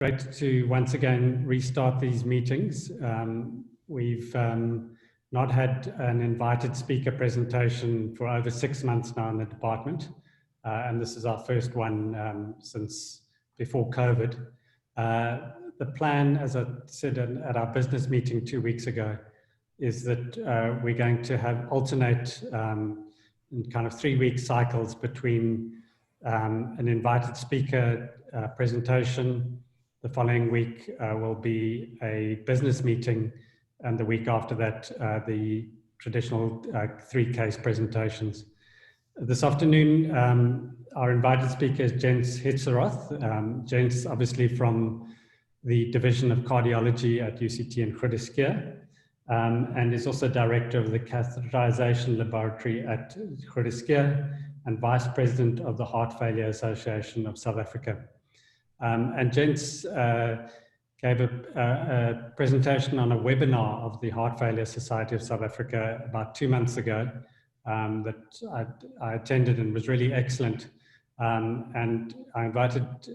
Great to once again restart these meetings. We've not had an invited speaker presentation for over 6 months now in the department, and this is our first one since before COVID. The plan, as I said at our business meeting 2 weeks ago, is that we're going to have alternate in kind of 3-week cycles between an invited speaker presentation. The following week will be a business meeting, and the week after that, the traditional 3 case presentations. This afternoon, our invited speaker is Jens Hetzeroth. Jens, obviously from the Division of Cardiology at UCT in Groote Schuur, and is also director of the Catheterization Laboratory at Groote Schuur and Vice President of the Heart Failure Association of South Africa. And Jens gave a presentation on a webinar of the Heart Failure Society of South Africa about 2 months ago that I attended and was really excellent. And I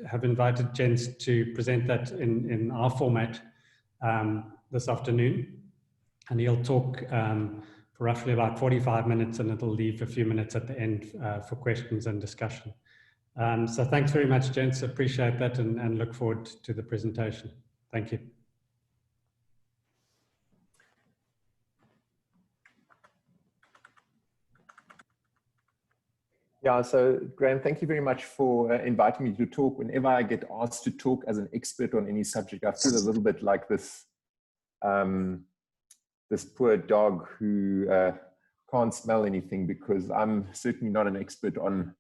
have invited Jens to present that in our format this afternoon. And he'll talk for roughly about 45 minutes, and it'll leave a few minutes at the end for questions and discussion. So thanks very much, Jens. Appreciate that and look forward to the presentation. Thank you. Yeah, so Graham, thank you very much for inviting me to talk. Whenever I get asked to talk as an expert on any subject, I feel a little bit like this, this poor dog who can't smell anything, because I'm certainly not an expert on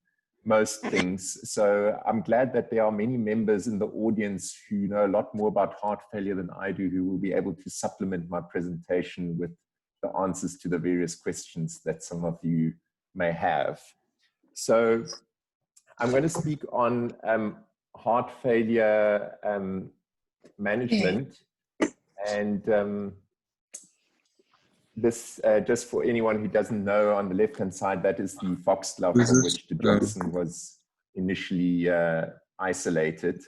most things. So I'm glad that there are many members in the audience who know a lot more about heart failure than I do, who will be able to supplement my presentation with the answers to the various questions that some of you may have. So I'm going to speak on heart failure management, and this, just for anyone who doesn't know, on the left-hand side, that is the foxglove from which the Johnson was initially isolated.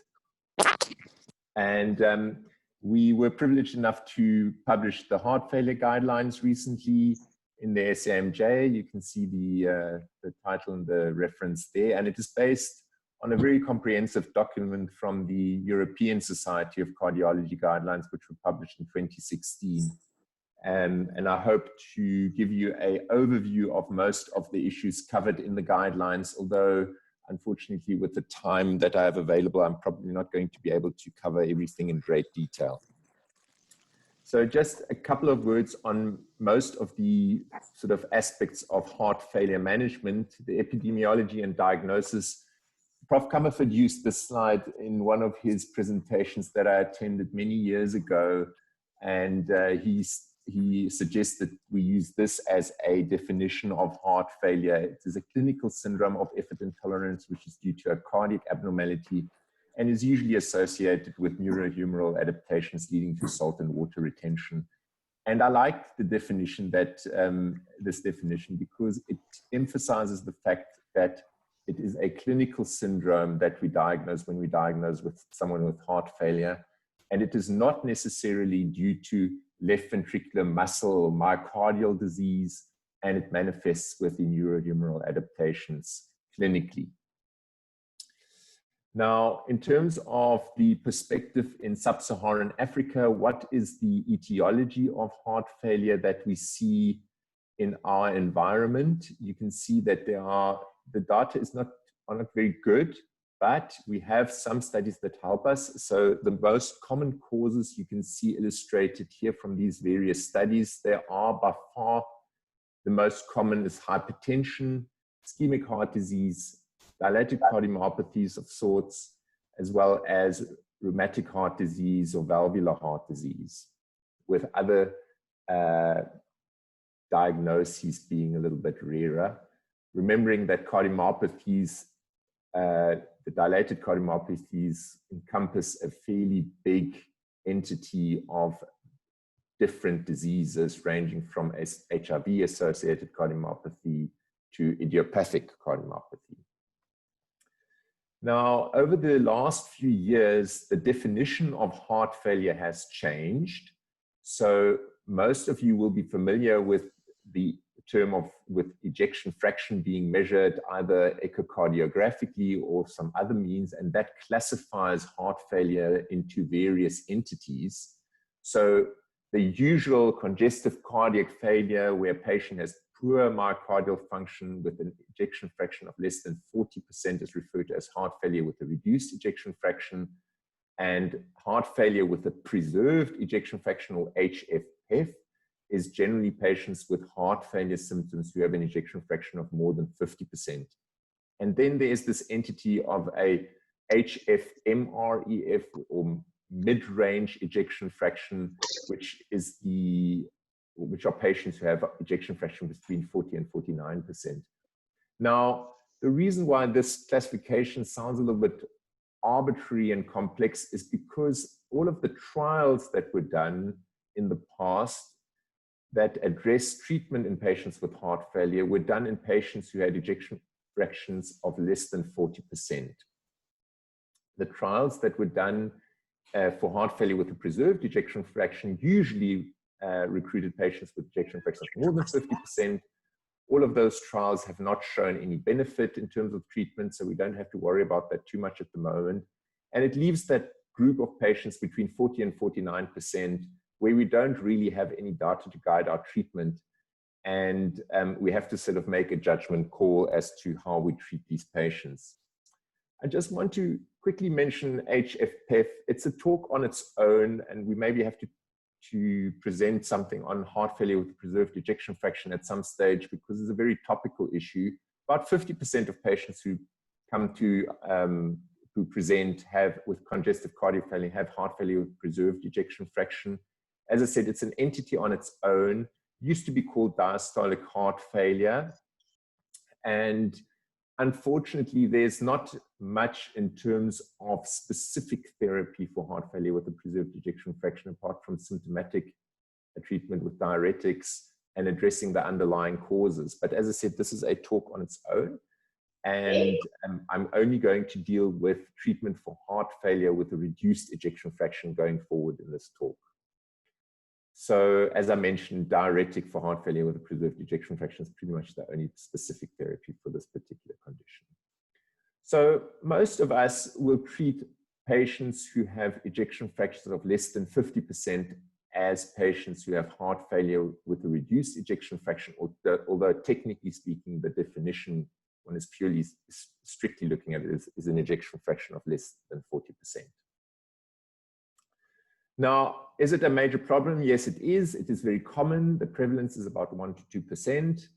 And we were privileged enough to publish the heart failure guidelines recently in the SAMJ. You can see the title and the reference there, and it is based on a very comprehensive document from the European Society of Cardiology guidelines, which were published in 2016. And I hope to give you an overview of most of the issues covered in the guidelines, although unfortunately with the time that I have available, I'm probably not going to be able to cover everything in great detail. So just a couple of words on most of the sort of aspects of heart failure management, the epidemiology and diagnosis. Prof. Comerford used this slide in one of his presentations that I attended many years ago, and he suggested we use this as a definition of heart failure. It is a clinical syndrome of effort intolerance, which is due to a cardiac abnormality and is usually associated with neurohumoral adaptations leading to salt and water retention. And I like the definition that this definition, because it emphasizes the fact that it is a clinical syndrome that we diagnose when we diagnose with someone with heart failure, and it is not necessarily due to left ventricular muscle or myocardial disease, and it manifests with the neurohumoral adaptations clinically. Now, in terms of the perspective in sub-Saharan Africa, what is the etiology of heart failure that we see in our environment? You can see that the data is not very good, but we have some studies that help us. So the most common causes you can see illustrated here from these various studies. There are by far the most common is hypertension, ischemic heart disease, dilated cardiomyopathies of sorts, as well as rheumatic heart disease or valvular heart disease, with other diagnoses being a little bit rarer. Remembering that cardiomyopathies, the dilated cardiomyopathies encompass a fairly big entity of different diseases, ranging from HIV-associated cardiomyopathy to idiopathic cardiomyopathy. Now, over the last few years, the definition of heart failure has changed. So most of you will be familiar with the term of with ejection fraction being measured either echocardiographically or some other means, and that classifies heart failure into various entities. So the usual congestive cardiac failure, where a patient has poor myocardial function with an ejection fraction of less than 40%, is referred to as heart failure with a reduced ejection fraction. And heart failure with a preserved ejection fraction, or HFpEF, is generally patients with heart failure symptoms who have an ejection fraction of more than 50%. And then there's this entity of a HFmrEF, or mid-range ejection fraction, which are patients who have ejection fraction between 40 and 49%. Now, the reason why this classification sounds a little bit arbitrary and complex is because all of the trials that were done in the past that address treatment in patients with heart failure were done in patients who had ejection fractions of less than 40%. The trials that were done for heart failure with a preserved ejection fraction usually recruited patients with ejection fractions of more than 50%. All of those trials have not shown any benefit in terms of treatment, so we don't have to worry about that too much at the moment. And it leaves that group of patients between 40 and 49%, where we don't really have any data to guide our treatment. And we have to sort of make a judgment call as to how we treat these patients. I just want to quickly mention HFpEF. It's a talk on its own, and we maybe have to present something on heart failure with preserved ejection fraction at some stage, because it's a very topical issue. About 50% of patients who come to who present with congestive cardiac failure have heart failure with preserved ejection fraction. As I said, it's an entity on its own. It used to be called diastolic heart failure. And unfortunately, there's not much in terms of specific therapy for heart failure with a preserved ejection fraction, apart from symptomatic treatment with diuretics and addressing the underlying causes. But as I said, this is a talk on its own. And I'm only going to deal with treatment for heart failure with a reduced ejection fraction going forward in this talk. So as I mentioned, diuretic for heart failure with a preserved ejection fraction is pretty much the only specific therapy for this particular condition. So most of us will treat patients who have ejection fractions of less than 50% as patients who have heart failure with a reduced ejection fraction, although technically speaking, the definition, one is purely strictly looking at it, is an ejection fraction of less than 40%. Now, is it a major problem? Yes, it is. It is very common. The prevalence is about 1 to 2%.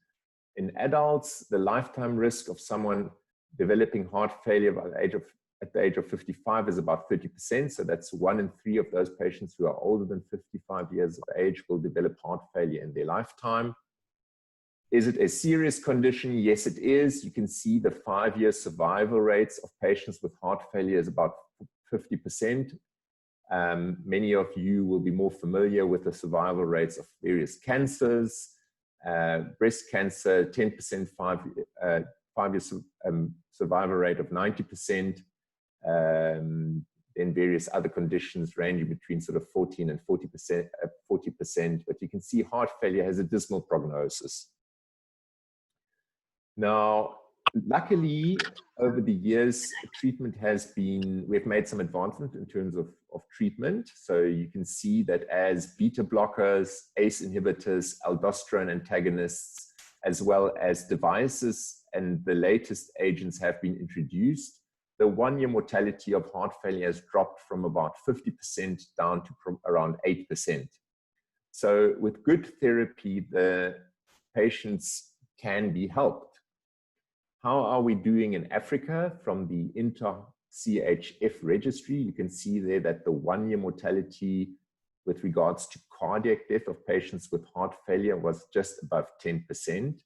In adults, the lifetime risk of someone developing heart failure at the age of 55 is about 30%. So that's 1 in 3 of those patients who are older than 55 years of age will develop heart failure in their lifetime. Is it a serious condition? Yes, it is. You can see the 5-year survival rates of patients with heart failure is about 50%. Many of you will be more familiar with the survival rates of various cancers. Breast cancer, 10%, 5-year survival rate of 90%. Then various other conditions ranging between sort of 14 and 40%. But you can see heart failure has a dismal prognosis. Now, luckily, over the years, we've made some advancement in terms of treatment. So you can see that as beta blockers, ACE inhibitors, aldosterone antagonists, as well as devices and the latest agents have been introduced, the 1-year mortality of heart failure has dropped from about 50% down to around 8%. So with good therapy, the patients can be helped. How are we doing in Africa? From the INTER-CHF registry, you can see there that the 1-year mortality with regards to cardiac death of patients with heart failure was just above 10%.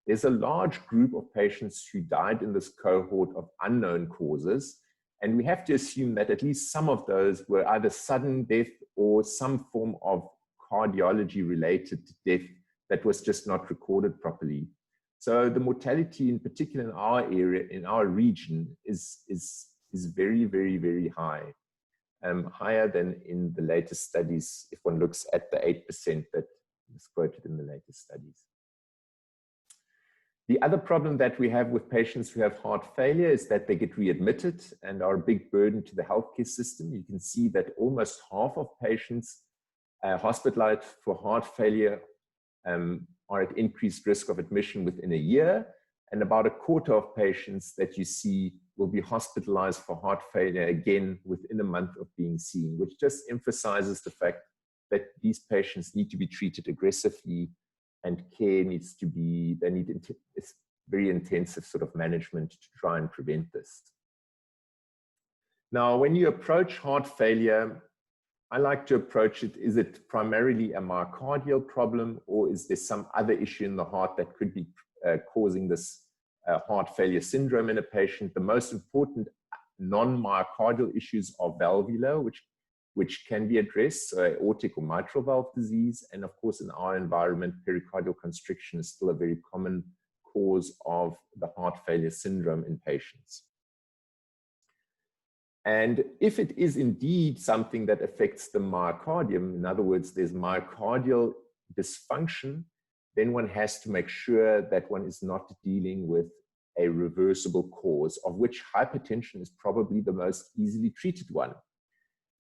There's a large group of patients who died in this cohort of unknown causes, and we have to assume that at least some of those were either sudden death or some form of cardiology-related death that was just not recorded properly. So the mortality, in particular in our area, in our region, is is very, very, very high, higher than in the latest studies, if one looks at the 8% that is quoted in the latest studies. The other problem that we have with patients who have heart failure is that they get readmitted and are a big burden to the healthcare system. You can see that almost half of patients hospitalized for heart failure are at increased risk of admission within a year, and about a quarter of patients that you see will be hospitalized for heart failure again within a month of being seen, which just emphasizes the fact that these patients need to be treated aggressively, and care needs to be, they need very intensive sort of management to try and prevent this. Now, when you approach heart failure, I like to approach it, is it primarily a myocardial problem, or is there some other issue in the heart that could be causing this heart failure syndrome in a patient? The most important non-myocardial issues are valvular, which can be addressed, so aortic or mitral valve disease. And of course, in our environment, pericardial constriction is still a very common cause of the heart failure syndrome in patients. And if it is indeed something that affects the myocardium, in other words, there's myocardial dysfunction, then one has to make sure that one is not dealing with a reversible cause, of which hypertension is probably the most easily treated one.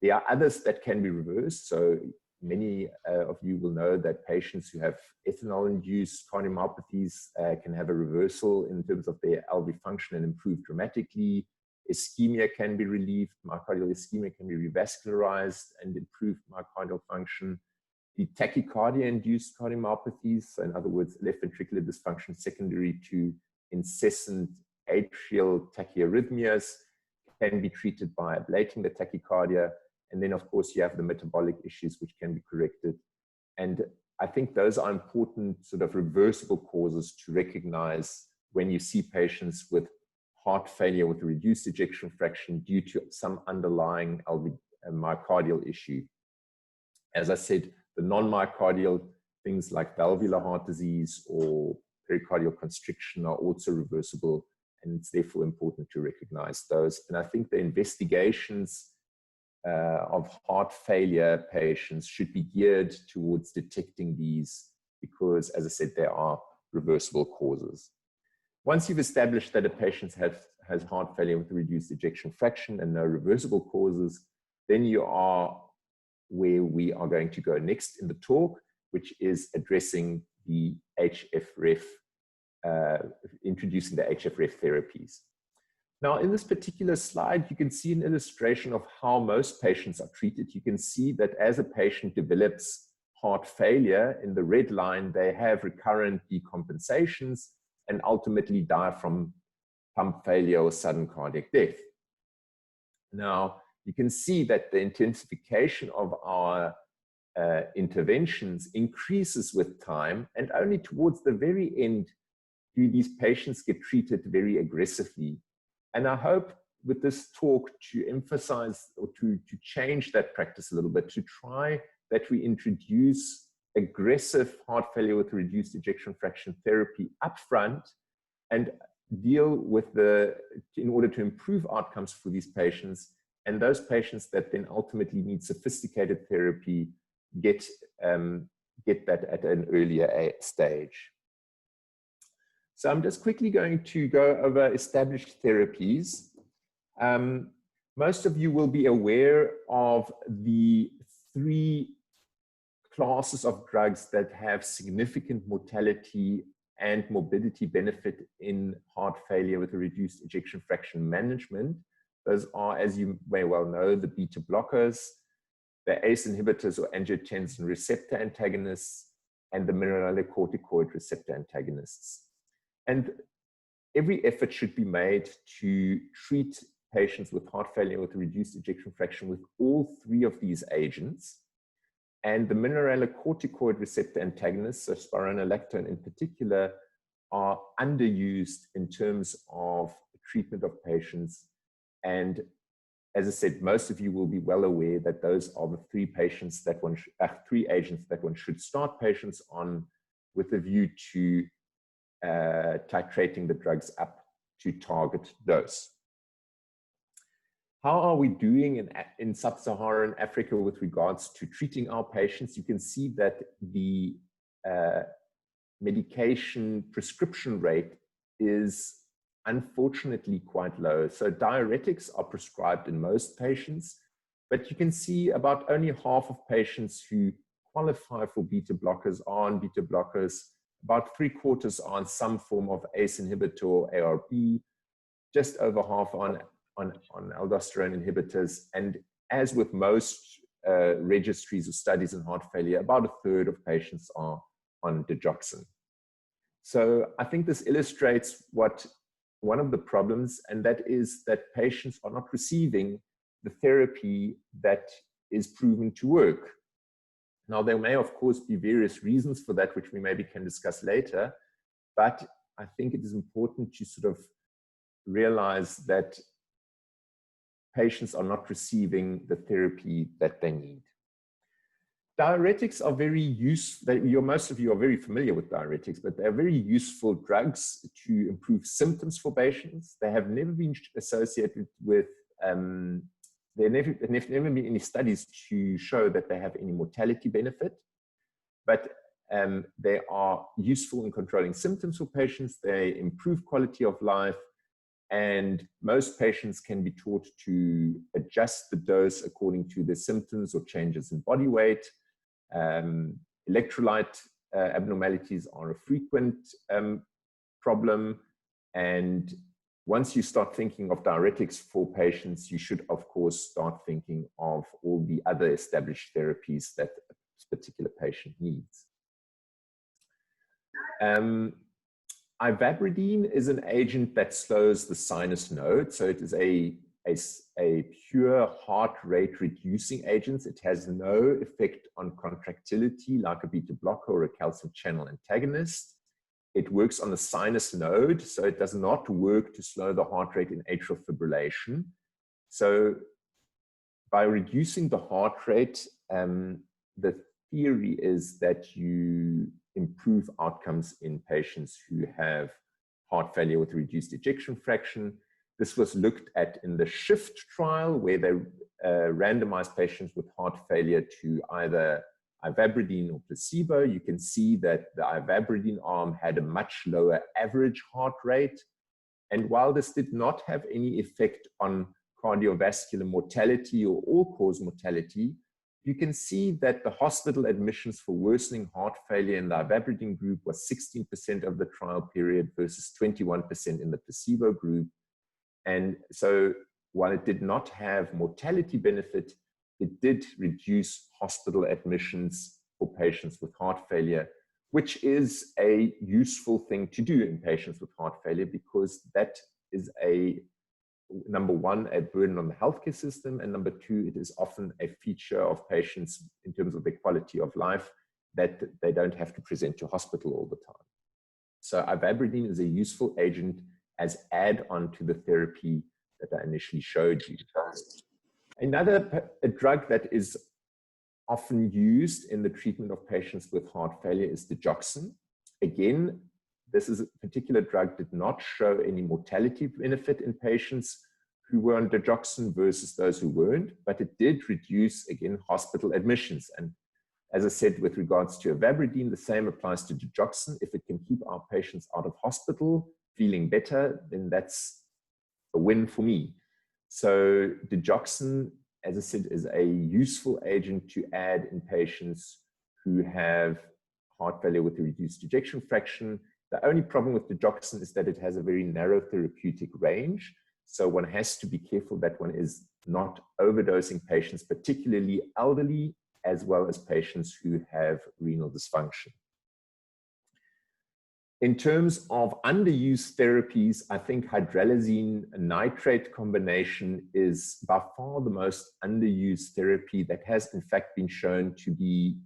There are others that can be reversed. So many of you will know that patients who have ethanol-induced cardiomyopathies can have a reversal in terms of their LV function and improve dramatically. Ischemia can be relieved. Myocardial ischemia can be revascularized and improve myocardial function. The tachycardia-induced cardiomyopathies, so in other words, left ventricular dysfunction secondary to incessant atrial tachyarrhythmias, can be treated by ablating the tachycardia. And then, of course, you have the metabolic issues which can be corrected. And I think those are important sort of reversible causes to recognize when you see patients with heart failure with a reduced ejection fraction due to some underlying myocardial issue. As I said, the non-myocardial things like valvular heart disease or pericardial constriction are also reversible, and it's therefore important to recognize those. And I think the investigations of heart failure patients should be geared towards detecting these because, as I said, there are reversible causes. Once you've established that a patient has heart failure with a reduced ejection fraction and no reversible causes, then you are where we are going to go next in the talk, which is addressing the HFrEF, introducing the HFrEF therapies. Now, in this particular slide, you can see an illustration of how most patients are treated. You can see that as a patient develops heart failure, in the red line, they have recurrent decompensations and ultimately die from pump failure or sudden cardiac death. Now, you can see that the intensification of our interventions increases with time, and only towards the very end do these patients get treated very aggressively. And I hope with this talk to emphasize or to change that practice a little bit, to try that we introduce aggressive heart failure with reduced ejection fraction therapy upfront and deal with in order to improve outcomes for these patients, and those patients that then ultimately need sophisticated therapy get that at an earlier stage. So I'm just quickly going to go over established therapies. Most of you will be aware of the 3 classes of drugs that have significant mortality and morbidity benefit in heart failure with a reduced ejection fraction management. Those are, as you may well know, the beta blockers, the ACE inhibitors or angiotensin receptor antagonists, and the mineralocorticoid receptor antagonists. And every effort should be made to treat patients with heart failure with a reduced ejection fraction with all 3 of these agents. And the mineralocorticoid receptor antagonists, so spironolactone in particular, are underused in terms of treatment of patients. And as I said, most of you will be well aware that those are the 3 agents that one should start patients on with a view to titrating the drugs up to target dose. How are we doing in sub-Saharan Africa with regards to treating our patients? You can see that the medication prescription rate is unfortunately quite low. So diuretics are prescribed in most patients, but you can see about only half of patients who qualify for beta blockers are on beta blockers. About 3/4 are on some form of ACE inhibitor or ARB, just over half on aldosterone inhibitors. And as with most registries of studies in heart failure, about 1/3 of patients are on digoxin. So I think this illustrates one of the problems, and that is that patients are not receiving the therapy that is proven to work. Now, there may, of course, be various reasons for that, which we maybe can discuss later, but I think it is important to sort of realize that patients are not receiving the therapy that they need. Diuretics are very useful. Most of you are very familiar with diuretics, but they're very useful drugs to improve symptoms for patients. They have never been associated with, there have never been any studies to show that they have any mortality benefit, but they are useful in controlling symptoms for patients. They improve quality of life, and most patients can be taught to adjust the dose according to the symptoms or changes in body weight. Electrolyte abnormalities are a frequent problem, and once you start thinking of diuretics for patients, you should, of course, start thinking of all the other established therapies that a particular patient needs. Ivabradine is an agent that slows the sinus node, so it is a pure heart rate reducing agent. It has no effect on contractility like a beta blocker or a calcium channel antagonist. It works on the sinus node, so it does not work to slow the heart rate in atrial fibrillation. So by reducing the heart rate, the theory is that you improve outcomes in patients who have heart failure with reduced ejection fraction. This was looked at in the SHIFT trial, where they randomized patients with heart failure to either ivabradine or placebo. You can see that the ivabradine arm had a much lower average heart rate. And while this did not have any effect on cardiovascular mortality or all-cause mortality, you can see that the hospital admissions for worsening heart failure in the ivabradine group was 16% of the trial period versus 21% in the placebo group. And so while it did not have mortality benefit, it did reduce hospital admissions for patients with heart failure, which is a useful thing to do in patients with heart failure, because that is number one, a burden on the healthcare system, and number two, it is often a feature of patients in terms of their quality of life that they don't have to present to hospital all the time. So ivabradine is a useful agent as add-on to the therapy that I initially showed you. Another drug that is often used in the treatment of patients with heart failure is digoxin. Again, this is a particular drug did not show any mortality benefit in patients who were on digoxin versus those who weren't, but it did reduce, again, hospital admissions. And as I said, with regards to ivabradine, the same applies to digoxin. If it can keep our patients out of hospital feeling better, then that's a win for me. So digoxin, as I said, is a useful agent to add in patients who have heart failure with a reduced ejection fraction. The only problem with digoxin is that it has a very narrow therapeutic range. So one has to be careful that one is not overdosing patients, particularly elderly, as well as patients who have renal dysfunction. In terms of underused therapies, I think hydralazine nitrate combination is by far the most underused therapy that has in fact been shown to be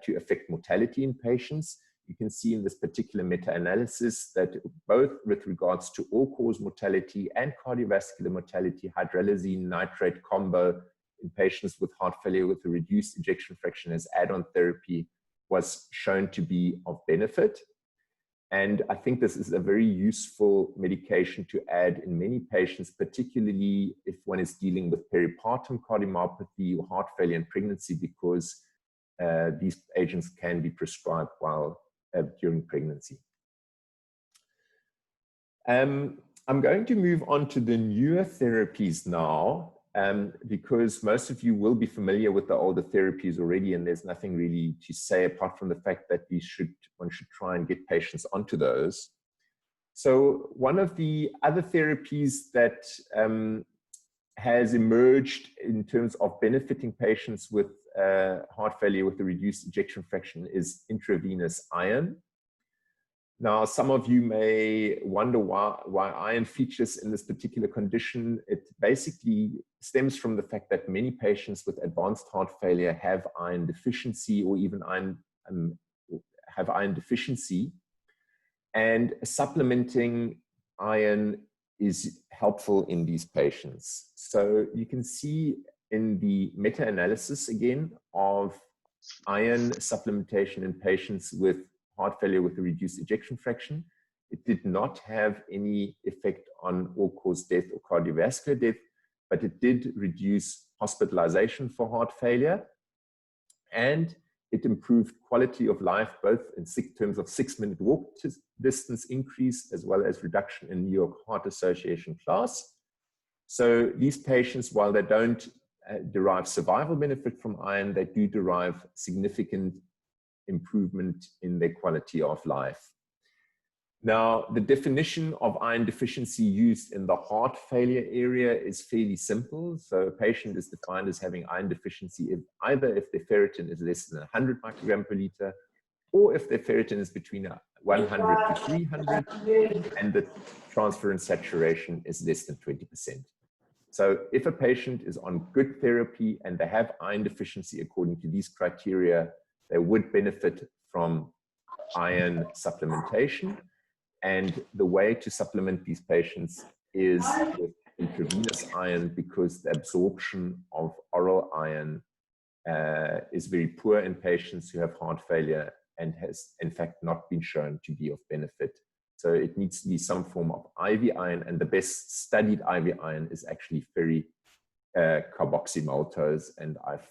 to affect mortality in patients. You can see in this particular meta-analysis that both with regards to all-cause mortality and cardiovascular mortality, hydralazine nitrate combo in patients with heart failure with a reduced ejection fraction as add-on therapy was shown to be of benefit. And I think this is a very useful medication to add in many patients, particularly if one is dealing with peripartum cardiomyopathy or heart failure in pregnancy, because these agents can be prescribed while during pregnancy. I'm going to move on to the newer therapies now, because most of you will be familiar with the older therapies already, and there's nothing really to say apart from the fact that one should try and get patients onto those. So one of the other therapies that has emerged in terms of benefiting patients with heart failure with a reduced ejection fraction is intravenous iron. Now, some of you may wonder why iron features in this particular condition. It basically stems from the fact that many patients with advanced heart failure have iron deficiency, or even have iron deficiency. And supplementing iron is helpful in these patients. So you can see in the meta-analysis again of iron supplementation in patients with heart failure with a reduced ejection fraction, it did not have any effect on all-cause death or cardiovascular death, but it did reduce hospitalization for heart failure, and it improved quality of life, both in terms of 6-minute walk distance increase, as well as reduction in New York Heart Association class. So these patients, while they don't derive survival benefit from iron, they do derive significant improvement in their quality of life. Now, the definition of iron deficiency used in the heart failure area is fairly simple. So a patient is defined as having iron deficiency either if their ferritin is less than 100 microgram per liter, or if their ferritin is between 100 to 300, and the transferrin saturation is less than 20%. So if a patient is on good therapy and they have iron deficiency according to these criteria, they would benefit from iron supplementation. And the way to supplement these patients is with intravenous iron, because the absorption of oral iron is very poor in patients who have heart failure and has in fact not been shown to be of benefit. So it needs to be some form of IV iron, and the best studied IV iron is actually carboxymaltose, and I've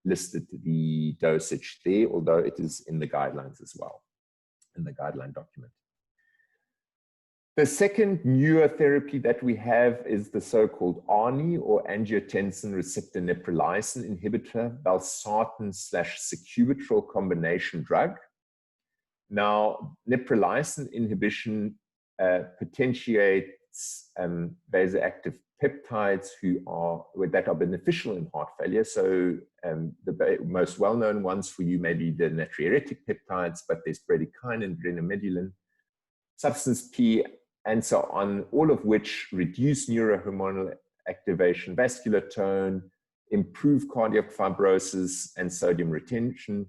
listed the dosage there, although it is in the guidelines as well, in the guideline document. The second newer therapy that we have is the so-called ARNI, or angiotensin receptor neprilysin inhibitor, valsartan/sacubitril combination drug. Now, neprilysin inhibition potentiates vasoactive peptides that are beneficial in heart failure. So the most well-known ones for you may be the natriuretic peptides, but there's bradykinin, brenomedulin, substance P, and so on, all of which reduce neurohormonal activation, vascular tone, improve cardiac fibrosis, and sodium retention.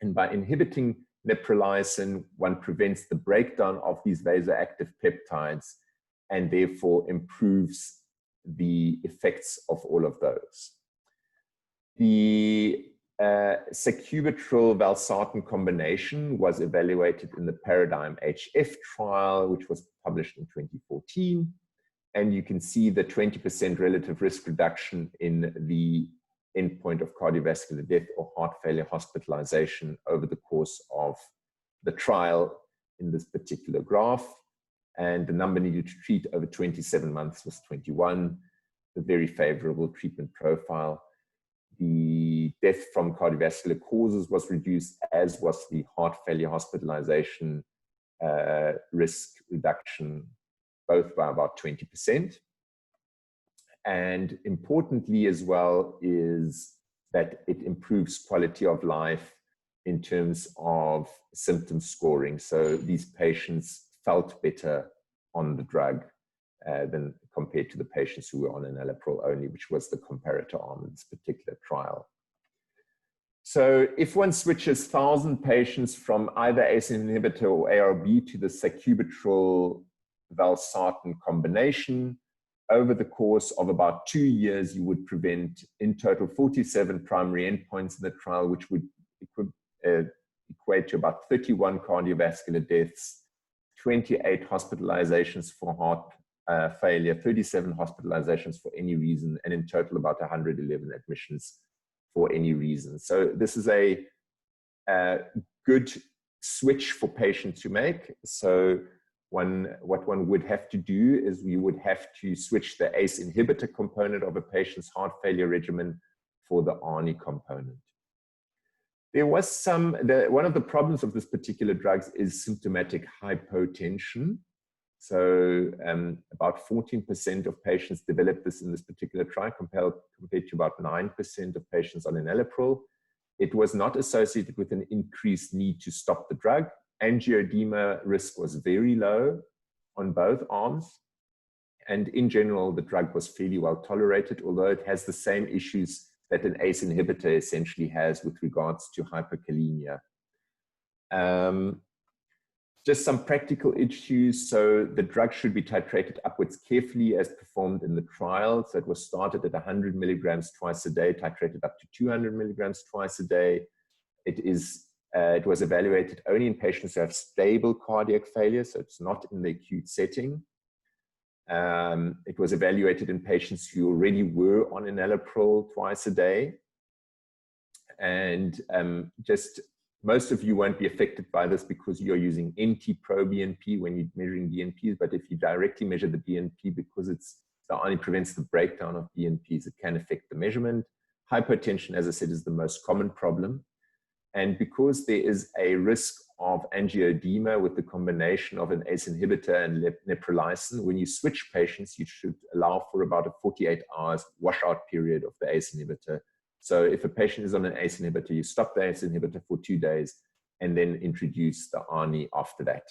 And by inhibiting neprilysin, one prevents the breakdown of these vasoactive peptides and therefore improves the effects of all of those. The sacubitril valsartan combination was evaluated in the Paradigm HF trial, which was published in 2014. And you can see the 20% relative risk reduction in the endpoint of cardiovascular death or heart failure hospitalization over the course of the trial in this particular graph. And the number needed to treat over 27 months was 21, a very favorable treatment profile. The death from cardiovascular causes was reduced, as was the heart failure hospitalization risk reduction, both by about 20%. And importantly as well is that it improves quality of life in terms of symptom scoring. So these patients felt better on the drug than compared to the patients who were on enalapril only, which was the comparator arm in this particular trial. So if one switches 1,000 patients from either ACE inhibitor or ARB to the sacubitril valsartan combination, over the course of about 2 years, you would prevent in total 47 primary endpoints in the trial, which would equate to about 31 cardiovascular deaths, 28 hospitalizations for heart failure, 37 hospitalizations for any reason, and in total about 111 admissions for any reason. So this is a good switch for patients to make. So what one would have to do is we would have to switch the ACE inhibitor component of a patient's heart failure regimen for the ARNI component. There was one of the problems of this particular drugs is symptomatic hypotension. So about 14% of patients developed this in this particular trial compared to about 9% of patients on enalapril. It was not associated with an increased need to stop the drug. Angioedema risk was very low on both arms. And in general, the drug was fairly well tolerated, although it has the same issues that an ACE inhibitor essentially has with regards to hyperkalemia. Just some practical issues. So the drug should be titrated upwards carefully as performed in the trial. So it was started at 100 milligrams twice a day, titrated up to 200 milligrams twice a day. It was evaluated only in patients who have stable cardiac failure, so it's not in the acute setting. It was evaluated in patients who already were on enalapril twice a day. And just most of you won't be affected by this because you're using NT-proBNP when you're measuring BNPs, but if you directly measure the BNP, because the ARNI prevents the breakdown of BNPs, it can affect the measurement. Hypotension, as I said, is the most common problem. And because there is a risk of angioedema with the combination of an ACE inhibitor and neprilysin, when you switch patients, you should allow for about a 48 hours washout period of the ACE inhibitor. So if a patient is on an ACE inhibitor, you stop the ACE inhibitor for 2 days and then introduce the ARNI after that.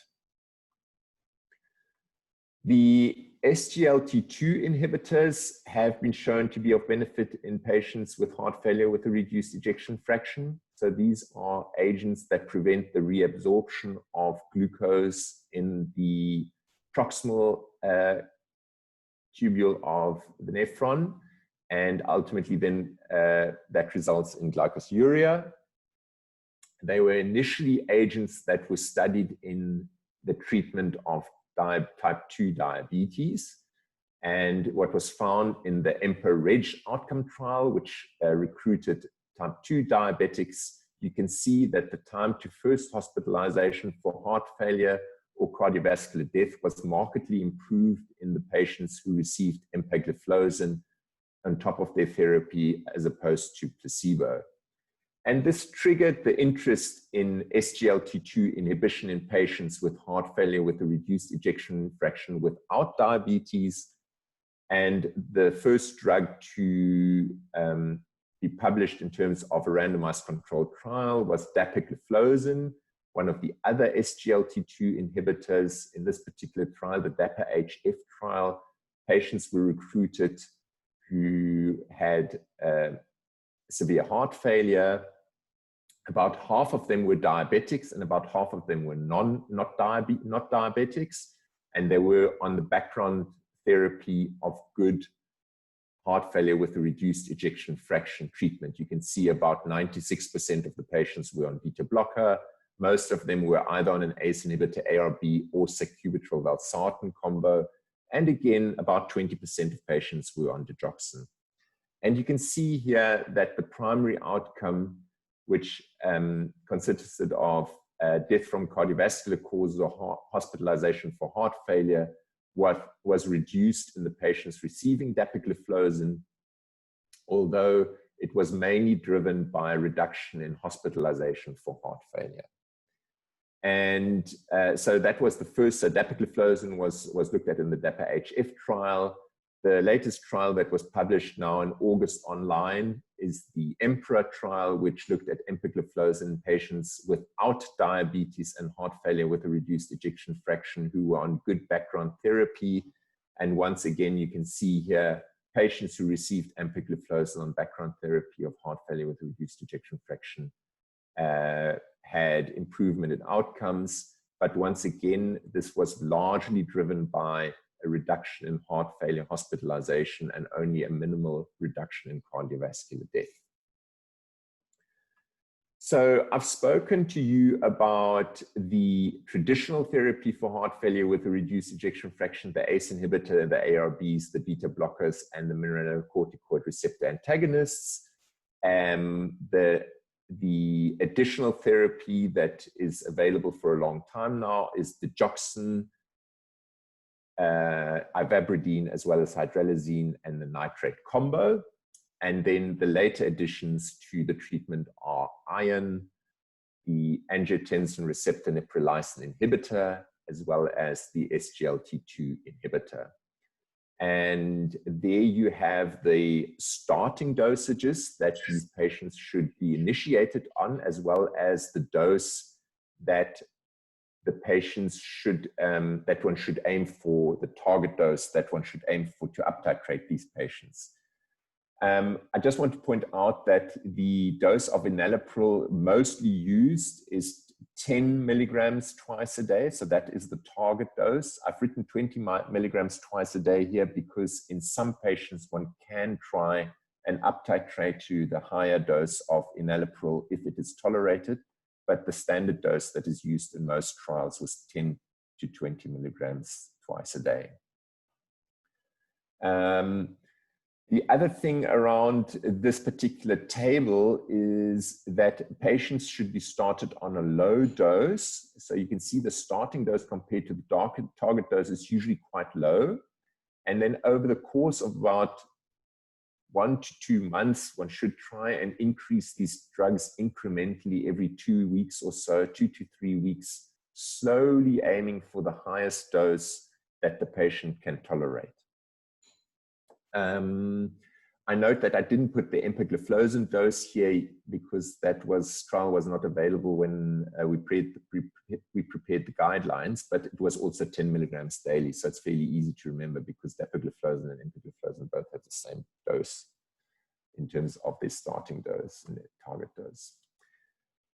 The SGLT2 inhibitors have been shown to be of benefit in patients with heart failure with a reduced ejection fraction. So these are agents that prevent the reabsorption of glucose in the proximal tubule of the nephron, and ultimately then that results in glycosuria. They were initially agents that were studied in the treatment of type 2 diabetes. And what was found in the EMPA-REG outcome trial, which recruited type 2 diabetics, you can see that the time to first hospitalization for heart failure or cardiovascular death was markedly improved in the patients who received empagliflozin on top of their therapy as opposed to placebo. And this triggered the interest in SGLT2 inhibition in patients with heart failure with a reduced ejection fraction without diabetes. And the first drug to be published in terms of a randomized controlled trial was dapagliflozin, one of the other SGLT2 inhibitors. In this particular trial, the DAPA-HF trial, patients were recruited who had severe heart failure. About half of them were diabetics and about half of them were not diabetics. And they were on the background therapy of good heart failure with a reduced ejection fraction treatment. You can see about 96% of the patients were on beta blocker. Most of them were either on an ACE inhibitor, ARB, or sacubitril valsartan combo. And again, about 20% of patients were on digoxin. And you can see here that the primary outcome, which consisted of death from cardiovascular causes or hospitalization for heart failure, was reduced in the patients receiving dapagliflozin, although it was mainly driven by a reduction in hospitalization for heart failure. And so that was the first. So dapagliflozin was looked at in the DAPA-HF trial. The latest trial that was published now in August online is the EMPEROR trial, which looked at empagliflozin in patients without diabetes and heart failure with a reduced ejection fraction who were on good background therapy. And once again, you can see here patients who received empagliflozin on background therapy of heart failure with a reduced ejection fraction had improvement in outcomes. But once again, this was largely driven by a reduction in heart failure hospitalization and only a minimal reduction in cardiovascular death. So I've spoken to you about the traditional therapy for heart failure with a reduced ejection fraction, the ACE inhibitor, the ARBs, the beta blockers, and the mineralocorticoid receptor antagonists. The additional therapy that is available for a long time now is the digoxin, ivabradine, as well as hydralazine and the nitrate combo. And then the later additions to the treatment are iron, the angiotensin receptor neprilysin inhibitor, as well as the SGLT2 inhibitor. And there you have the starting dosages that these patients should be initiated on, as well as the dose that the patients should, that one should aim for, the target dose that one should aim for to uptitrate these patients. I just want to point out that the dose of enalapril mostly used is 10 milligrams twice a day. So that is the target dose. I've written 20 milligrams twice a day here because in some patients one can try and uptitrate to the higher dose of enalapril if it is tolerated. But the standard dose that is used in most trials was 10 to 20 milligrams twice a day. The other thing around this particular table is that patients should be started on a low dose. So you can see the starting dose compared to the target dose is usually quite low. And then over the course of about 1 to 2 months, one should try and increase these drugs incrementally every 2 weeks or so, 2 to 3 weeks, slowly aiming for the highest dose that the patient can tolerate. I note that I didn't put the empagliflozin dose here because that trial was not available when we prepared the guidelines, but it was also 10 milligrams daily. So it's fairly easy to remember because dapagliflozin and empagliflozin both have the same dose in terms of their starting dose and their target dose.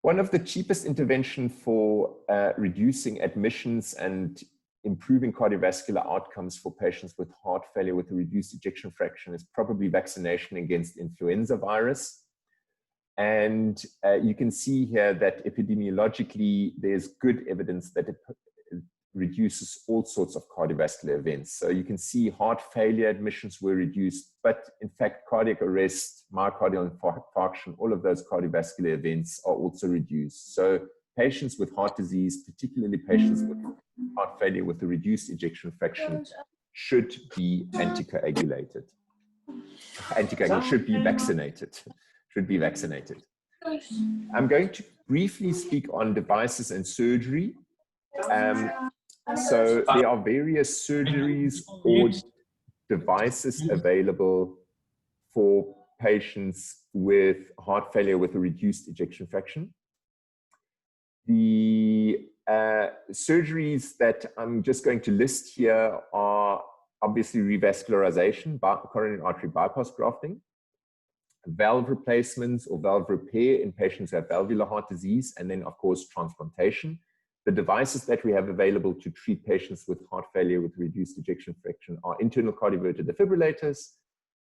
One of the cheapest intervention for reducing admissions and improving cardiovascular outcomes for patients with heart failure with a reduced ejection fraction is probably vaccination against influenza virus. And you can see here that epidemiologically, there's good evidence that it reduces all sorts of cardiovascular events. So you can see heart failure admissions were reduced, but in fact, cardiac arrest, myocardial infarction, all of those cardiovascular events are also reduced. So patients with heart disease, particularly patients with heart failure with a reduced ejection fraction, should be anticoagulated. Should be vaccinated. Should be vaccinated. I'm going to briefly speak on devices and surgery. So there are various surgeries or devices available for patients with heart failure with a reduced ejection fraction. The surgeries that I'm just going to list here are obviously revascularization, coronary artery bypass grafting, valve replacements or valve repair in patients who have valvular heart disease, and then of course transplantation. The devices that we have available to treat patients with heart failure with reduced ejection fraction are internal cardioverter defibrillators,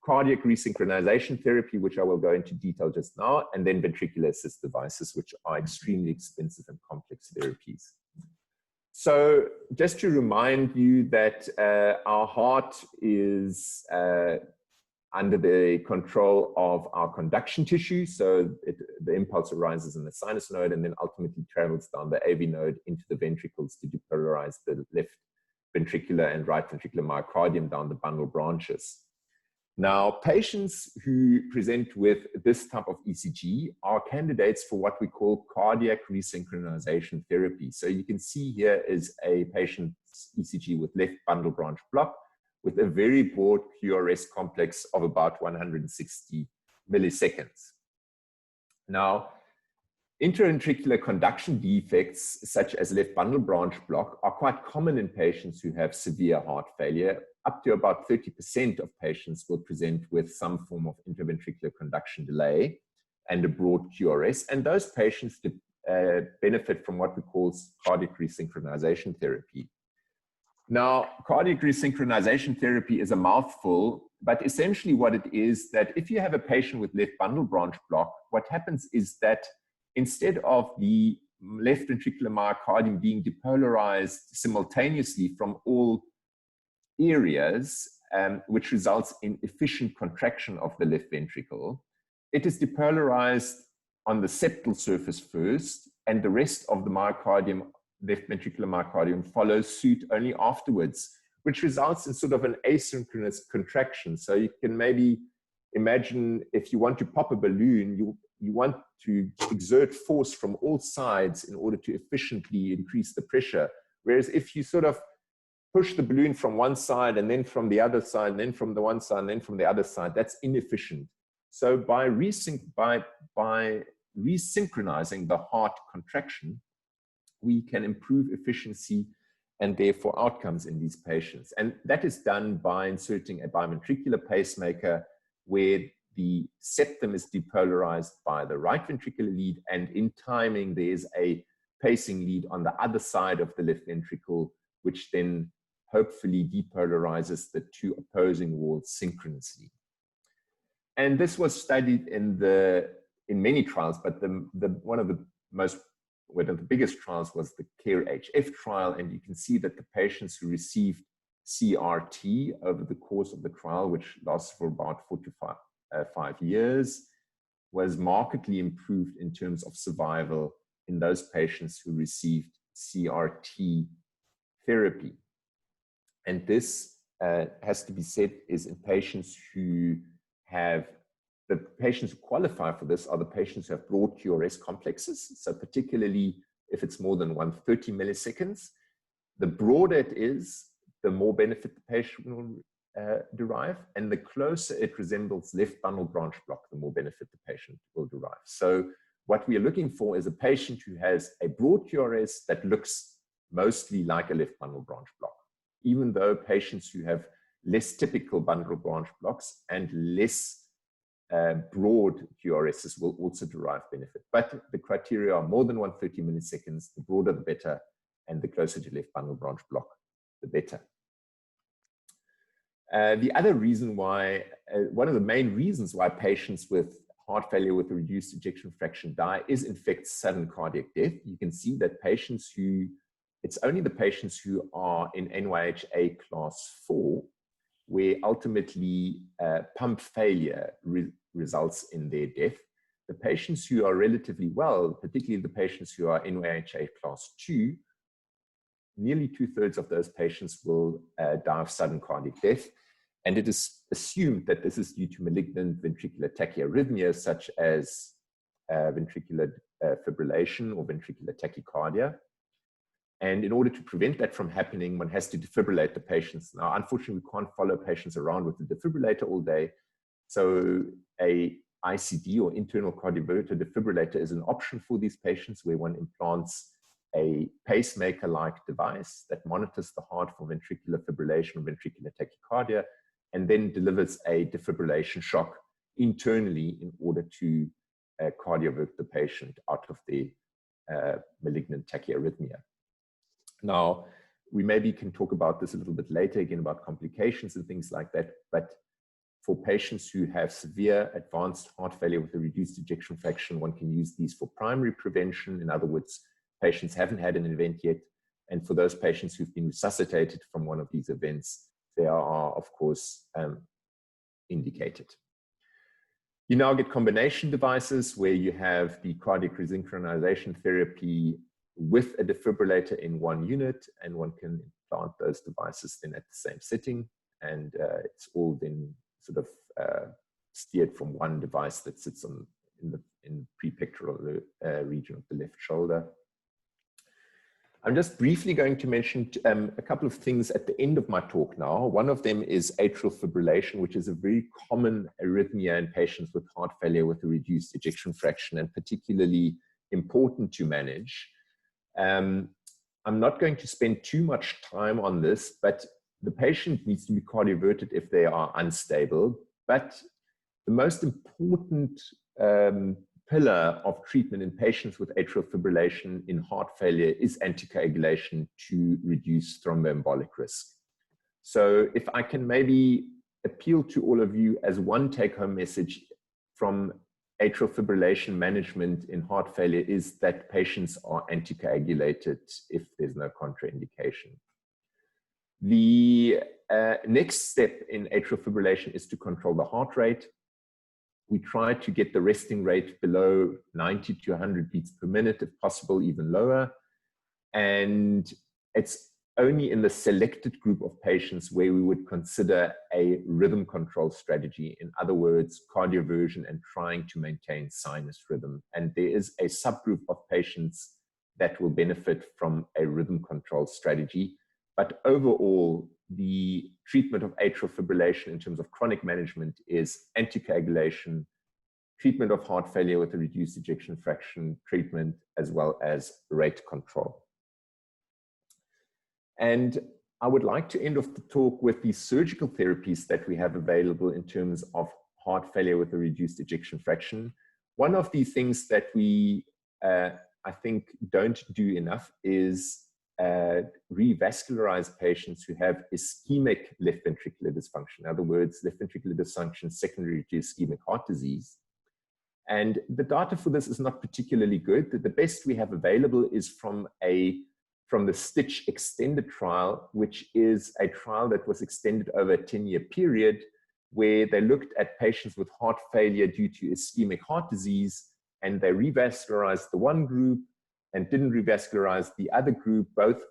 cardiac resynchronization therapy, which I will go into detail just now, and then ventricular assist devices, which are extremely expensive and complex therapies. So just to remind you that our heart is under the control of our conduction tissue. So the impulse arises in the sinus node and then ultimately travels down the AV node into the ventricles to depolarize the left ventricular and right ventricular myocardium down the bundle branches. Now, patients who present with this type of ECG are candidates for what we call cardiac resynchronization therapy. So you can see here is a patient's ECG with left bundle branch block with a very broad QRS complex of about 160 milliseconds. Now, interventricular conduction defects such as left bundle branch block are quite common in patients who have severe heart failure. Up to about 30% of patients will present with some form of interventricular conduction delay and a broad QRS. And those patients benefit from what we call cardiac resynchronization therapy. Now, cardiac resynchronization therapy is a mouthful, but essentially what it is that if you have a patient with left bundle branch block, what happens is that instead of the left ventricular myocardium being depolarized simultaneously from all areas, which results in efficient contraction of the left ventricle, it is depolarized on the septal surface first, and the rest of the myocardium, left ventricular myocardium, follows suit only afterwards, which results in sort of an asynchronous contraction. So you can maybe imagine if you want to pop a balloon, you want to exert force from all sides in order to efficiently increase the pressure. Whereas if you sort of push the balloon from one side and then from the other side, and then from the one side and then from the other side, that's inefficient. So by resynchronizing the heart contraction, we can improve efficiency and therefore outcomes in these patients. And that is done by inserting a biventricular pacemaker where the septum is depolarized by the right ventricular lead, and in timing there's a pacing lead on the other side of the left ventricle, which then hopefully depolarizes the two opposing walls synchronously. And this was studied in many trials, but one of the biggest trials was the CARE-HF trial, and you can see that the patients who received CRT over the course of the trial, which lasts for about 4 to 5 years, was markedly improved in terms of survival in those patients who received CRT therapy. And this has to be said is in patients who the patients who qualify for this are the patients who have broad QRS complexes. So particularly if it's more than 130 milliseconds, the broader it is, the more benefit the patient will derive. And the closer it resembles left bundle branch block, the more benefit the patient will derive. So what we are looking for is a patient who has a broad QRS that looks mostly like a left bundle branch block, even though patients who have less typical bundle branch blocks and less broad QRSs will also derive benefit. But the criteria are more than 130 milliseconds, the broader the better, and the closer to left bundle branch block, the better. The other reason why, one of the main reasons why patients with heart failure with a reduced ejection fraction die is in fact sudden cardiac death. You can see that it's only the patients who are in NYHA class 4 where ultimately pump failure results in their death. The patients who are relatively well, particularly the patients who are NYHA class 2, nearly 2/3 of those patients will die of sudden cardiac death. And it is assumed that this is due to malignant ventricular tachyarrhythmia, such as ventricular fibrillation or ventricular tachycardia. And in order to prevent that from happening, one has to defibrillate the patients. Now, unfortunately, we can't follow patients around with the defibrillator all day. So a ICD or internal cardioverter defibrillator is an option for these patients where one implants a pacemaker-like device that monitors the heart for ventricular fibrillation or ventricular tachycardia, and then delivers a defibrillation shock internally in order to cardiovert the patient out of the malignant tachyarrhythmia. Now, we maybe can talk about this a little bit later, again, about complications and things like that, but for patients who have severe advanced heart failure with a reduced ejection fraction, one can use these for primary prevention. In other words, patients haven't had an event yet. And for those patients who've been resuscitated from one of these events, they are, of course, indicated. You now get combination devices where you have the cardiac resynchronization therapy with a defibrillator in one unit, and one can implant those devices then at the same setting. And it's all then sort of steered from one device that sits in the prepectoral region of the left shoulder. I'm just briefly going to mention a couple of things at the end of my talk now. One of them is atrial fibrillation, which is a very common arrhythmia in patients with heart failure with a reduced ejection fraction, and particularly important to manage. I'm not going to spend too much time on this, but the patient needs to be cardioverted if they are unstable. But the most important pillar of treatment in patients with atrial fibrillation in heart failure is anticoagulation to reduce thromboembolic risk. So if I can maybe appeal to all of you as one take-home message from atrial fibrillation management in heart failure is that patients are anticoagulated if there's no contraindication. The next step in atrial fibrillation is to control the heart rate. We try to get the resting rate below 90 to 100 beats per minute, if possible, even lower. And it's only in the selected group of patients where we would consider a rhythm control strategy. In other words, cardioversion and trying to maintain sinus rhythm. And there is a subgroup of patients that will benefit from a rhythm control strategy. But overall, the treatment of atrial fibrillation in terms of chronic management is anticoagulation, treatment of heart failure with a reduced ejection fraction treatment, as well as rate control. And I would like to end off the talk with the surgical therapies that we have available in terms of heart failure with a reduced ejection fraction. One of the things that we, I think, don't do enough is revascularize patients who have ischemic left ventricular dysfunction. In other words, left ventricular dysfunction secondary to ischemic heart disease. And the data for this is not particularly good. The best we have available is from the STITCH extended trial, which is a trial that was extended over a 10-year period, where they looked at patients with heart failure due to ischemic heart disease, and they revascularized the one group and didn't revascularize the other group. Both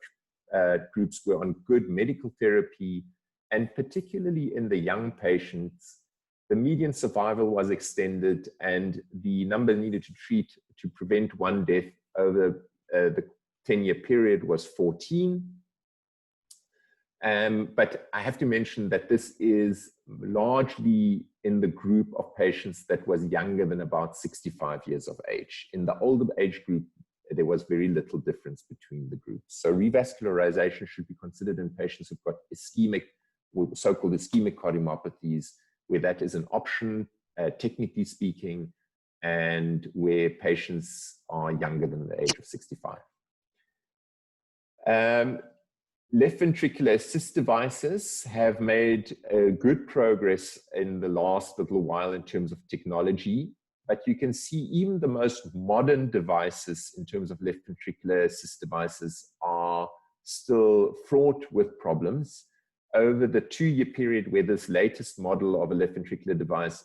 groups were on good medical therapy, and particularly in the young patients, the median survival was extended, and the number needed to treat to prevent one death over the 10-year period was 14. But I have to mention that this is largely in the group of patients that was younger than about 65 years of age. In the older age group, there was very little difference between the groups. So revascularization should be considered in patients who've got ischemic, so-called ischemic cardiomyopathies, where that is an option, technically speaking, and where patients are younger than the age of 65. Left ventricular assist devices have made good progress in the last little while in terms of technology, but you can see even the most modern devices in terms of left ventricular assist devices are still fraught with problems. Over the 2-year period where this latest model of a left ventricular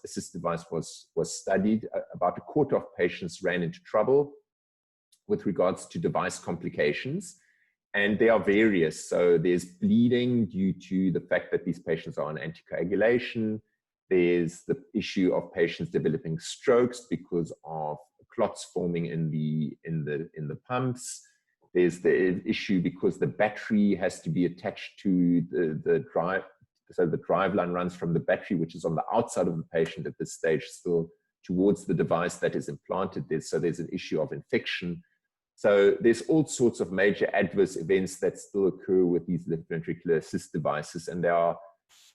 assist device was studied, about a quarter of patients ran into trouble with regards to device complications. And they are various. So there's bleeding due to the fact that these patients are on anticoagulation. There's the issue of patients developing strokes because of clots forming in the pumps. There's the issue because the battery has to be attached to the drive. So the drive line runs from the battery, which is on the outside of the patient at this stage, still towards the device that is implanted there. So there's an issue of infection. So there's all sorts of major adverse events that still occur with these left ventricular assist devices, and they are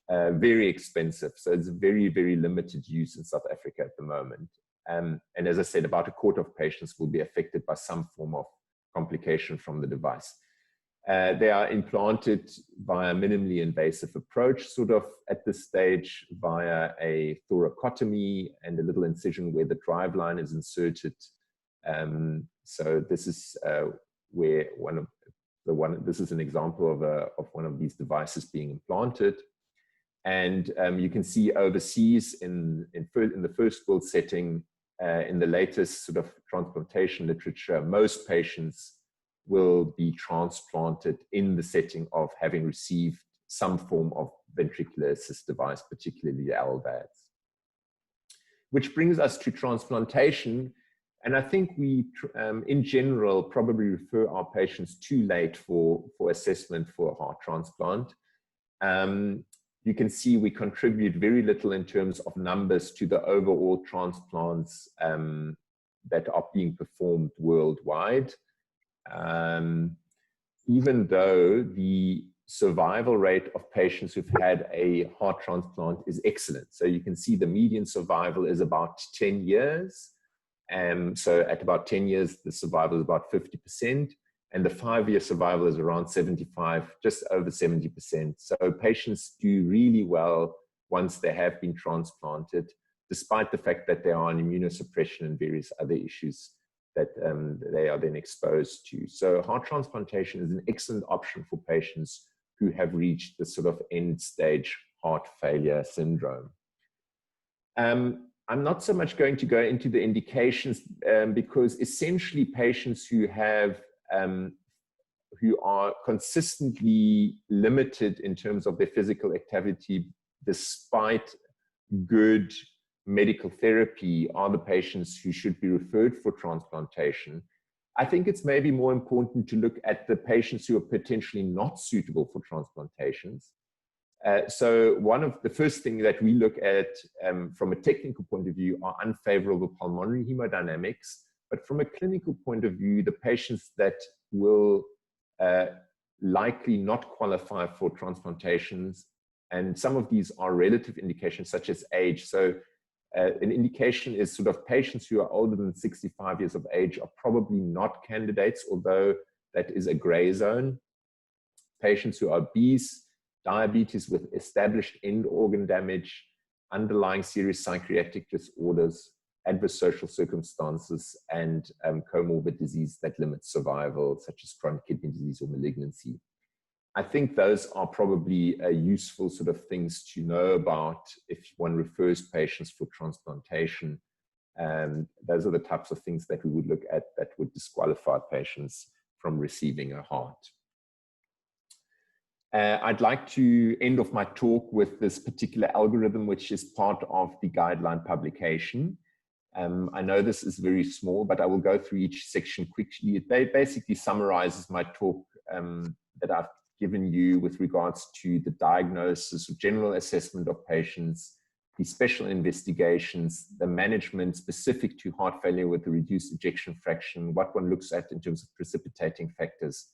very expensive. So it's very, very limited use in South Africa at the moment. And as I said, about a quarter of patients will be affected by some form of complication from the device. They are implanted via a minimally invasive approach, sort of at this stage via a thoracotomy and a little incision where the drive line is inserted. So this is where this is an example of one of these devices being implanted. And you can see overseas in the first world setting, in the latest sort of transplantation literature, most patients will be transplanted in the setting of having received some form of ventricular assist device, particularly LVADs. Which brings us to transplantation. And I think we, in general, probably refer our patients too late for assessment for a heart transplant. You can see we contribute very little in terms of numbers to the overall transplants that are being performed worldwide. Even though the survival rate of patients who've had a heart transplant is excellent. So you can see the median survival is about 10 years. So at about 10 years, the survival is about 50%, and the 5-year survival is around 75, just over 70%. So patients do really well once they have been transplanted. despite the fact that they are on immunosuppression and various other issues that they are then exposed to. So heart transplantation is an excellent option for patients who have reached the sort of end stage heart failure syndrome. I'm not so much going to go into the indications because essentially patients who have who are consistently limited in terms of their physical activity despite good medical therapy are the patients who should be referred for transplantation. I think it's maybe more important to look at the patients who are potentially not suitable for transplantations. So one of the first thing that we look at from a technical point of view are unfavorable pulmonary hemodynamics, but from a clinical point of view, the patients that will likely not qualify for transplantations, and some of these are relative indications such as age. So an indication is sort of patients who are older than 65 years of age are probably not candidates, although that is a gray zone. Patients who are obese, diabetes with established end organ damage, underlying serious psychiatric disorders, adverse social circumstances, and comorbid disease that limits survival, such as chronic kidney disease or malignancy. I think those are probably useful sort of things to know about if one refers patients for transplantation. Those are the types of things that we would look at that would disqualify patients from receiving a heart. I'd like to end off my talk with this particular algorithm, which is part of the guideline publication. I know this is very small, but I will go through each section quickly. It basically summarizes my talk that I've given you with regards to the diagnosis, general assessment of patients, the special investigations, the management specific to heart failure with a reduced ejection fraction, what one looks at in terms of precipitating factors,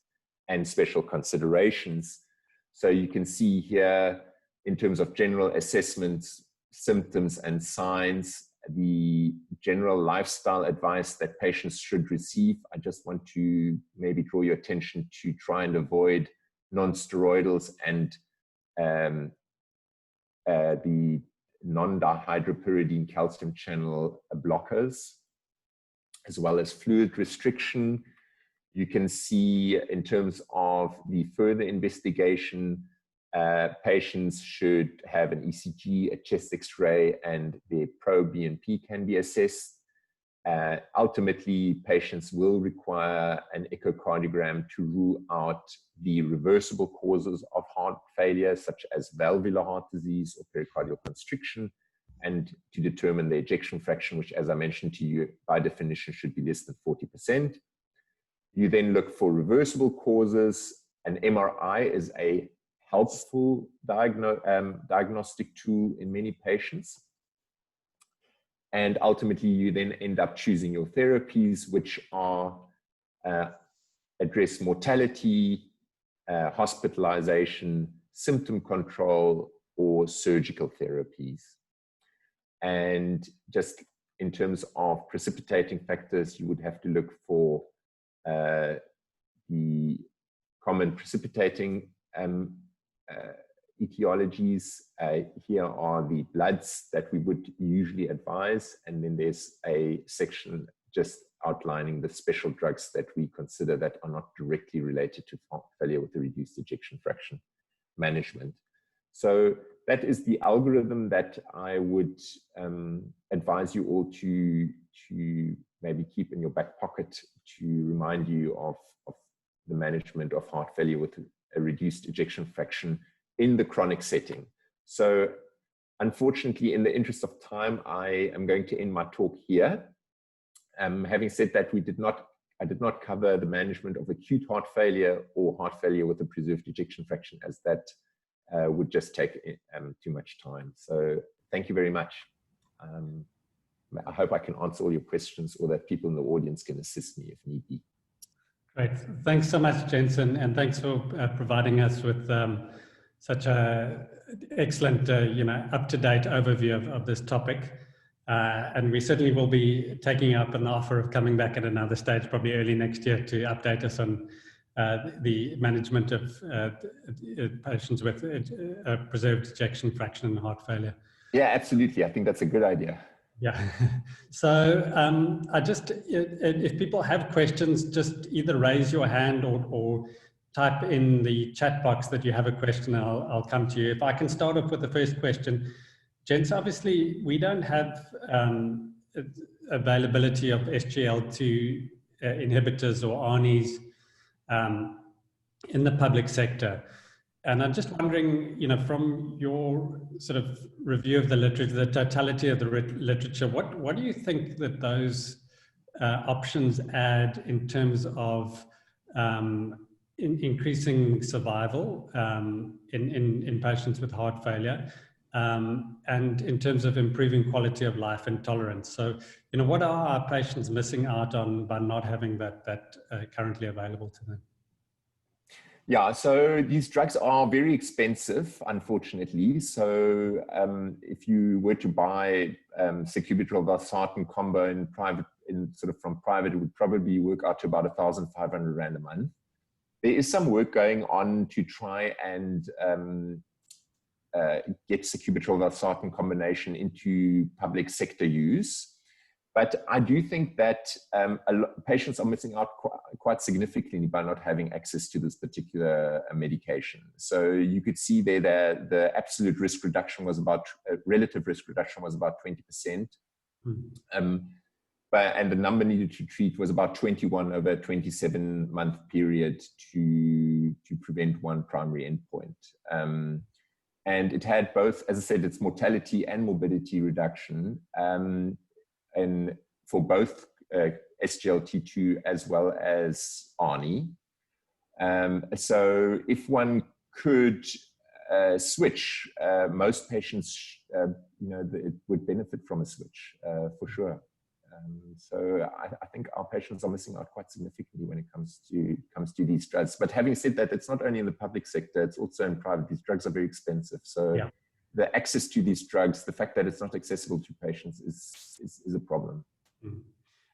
and special considerations. So you can see here, in terms of general assessments, symptoms and signs, the general lifestyle advice that patients should receive. I just want to maybe draw your attention to try and avoid non-steroidals and the non-dihydropyridine calcium channel blockers, as well as fluid restriction. You can see in terms of the further investigation, patients should have an ECG, a chest X-ray, and their pro-BNP can be assessed. Ultimately, patients will require an echocardiogram to rule out the reversible causes of heart failure, such as valvular heart disease or pericardial constriction, and to determine the ejection fraction, which, as I mentioned to you, by definition should be less than 40%. You then look for reversible causes. An MRI is a helpful diagnostic tool in many patients. And ultimately, you then end up choosing your therapies, which are address mortality, hospitalization, symptom control, or surgical therapies. And just in terms of precipitating factors, you would have to look for the common precipitating etiologies. Here are the bloods that we would usually advise, and then there's a section just outlining the special drugs that we consider that are not directly related to heart failure with a reduced ejection fraction management. So that is the algorithm that I would advise you all to maybe keep in your back pocket to remind you of the management of heart failure with a reduced ejection fraction in the chronic setting. So unfortunately, in the interest of time, I am going to end my talk here. Having said that, I did not cover the management of acute heart failure or heart failure with a preserved ejection fraction, as that would just take too much time. So thank you very much. I hope I can answer all your questions, or that people in the audience can assist me if need be. Great. Thanks so much, Jensen, and thanks for providing us with such a excellent, up-to-date overview of this topic. And we certainly will be taking up an offer of coming back at another stage, probably early next year, to update us on the management of patients with preserved ejection fraction and heart failure. Yeah, absolutely. I think that's a good idea. Yeah. So if people have questions, just either raise your hand or type in the chat box that you have a question, and I'll come to you. If I can start off with the first question. Gents, obviously, we don't have availability of SGLT2 inhibitors or ARNIs in the public sector. And I'm just wondering, from your sort of review of the literature, the totality of the literature, what do you think that those options add in terms of increasing survival in patients with heart failure, and in terms of improving quality of life and tolerance? So, what are our patients missing out on by not having that currently available to them? Yeah, so these drugs are very expensive, unfortunately. So if you were to buy sacubitril valsartan combo from private, it would probably work out to about 1,500 Rand a month. There is some work going on to try and get sacubitril valsartan combination into public sector use. But I do think that patients are missing out quite significantly by not having access to this particular medication. So you could see there that the absolute risk reduction was relative risk reduction was about 20%. And the number needed to treat was about 21 over a 27-month period to prevent one primary endpoint. And it had both, as I said, its mortality and morbidity reduction. And for both SGLT2 as well as ARNI. So if one could switch, most patients, it would benefit from a switch for sure. So I think our patients are missing out quite significantly when it comes to these drugs. But having said that, it's not only in the public sector, it's also in private. These drugs are very expensive. So yeah, the access to these drugs, the fact that it's not accessible to patients is a problem.